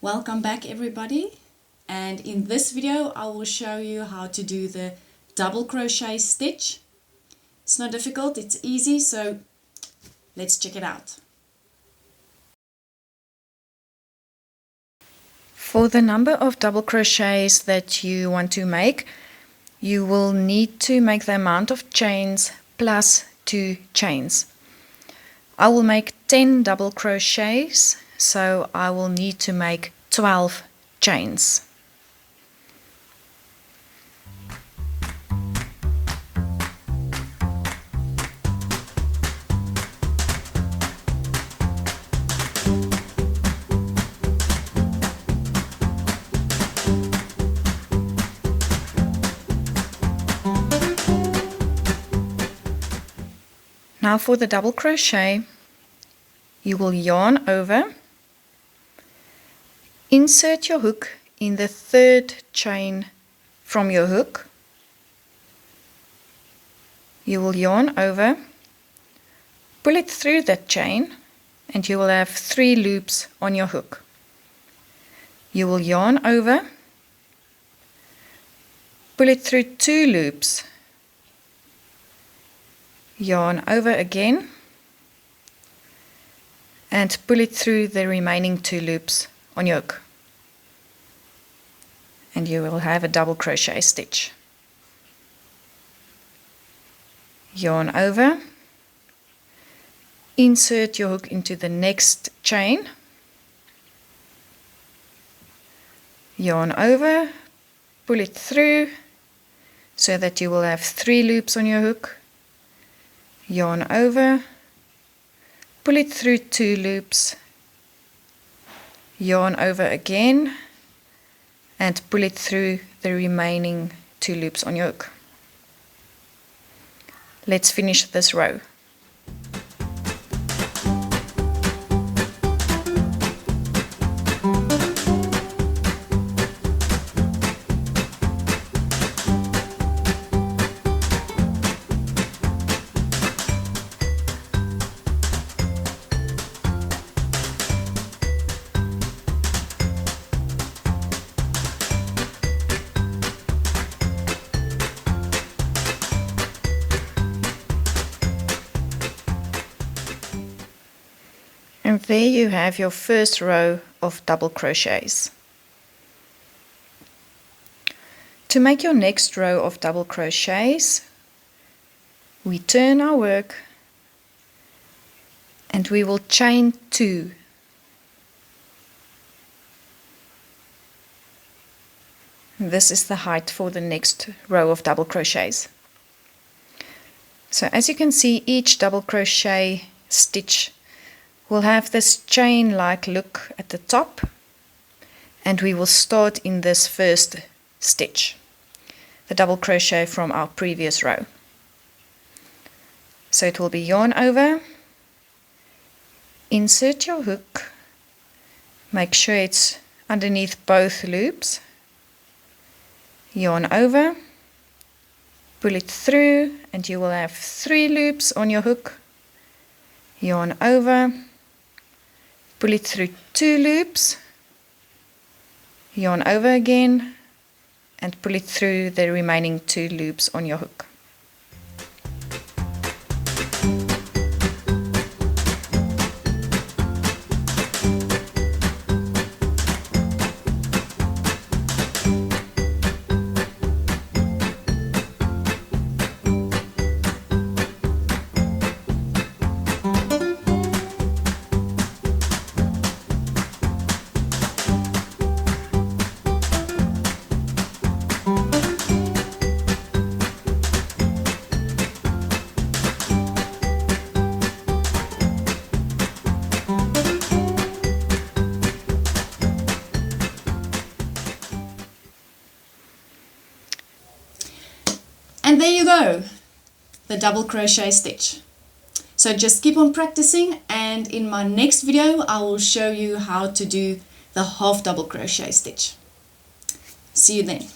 Welcome back everybody, and in this video I will show you how to do the double crochet stitch. It's not difficult, it's easy, so let's check it out. For the number of double crochets that you want to make, you will need to make the amount of chains plus 2 chains. I will make 10 double crochets, so I will need to make 12 chains. Now for the double crochet, you will yarn over, insert your hook in the third chain from your hook, you will yarn over, pull it through that chain, and you will have 3 loops on your hook. You will yarn over, pull it through 2 loops, yarn over again, and pull it through the remaining 2 loops on your hook, and you will have a double crochet stitch. Yarn over, insert your hook into the next chain, yarn over, pull it through so that you will have 3 loops on your hook, yarn over, pull it through 2 loops, yarn over again, and pull it through the remaining 2 loops on your hook. Let's finish this row. And there you have your first row of double crochets. To make your next row of double crochets, we turn our work and we will chain 2. This is the height for the next row of double crochets. So as you can see, each double crochet stitch will have this chain-like look at the top, and we will start in this first stitch, the double crochet from our previous row. So it will be yarn over, insert your hook, make sure it's underneath both loops, yarn over, pull it through, and you will have 3 loops on your hook, yarn over, pull it through 2 loops, yarn over again, and pull it through the remaining 2 loops on your hook. And there you go, the double crochet stitch. So just keep on practicing, and in my next video I will show you how to do the half double crochet stitch. See you then.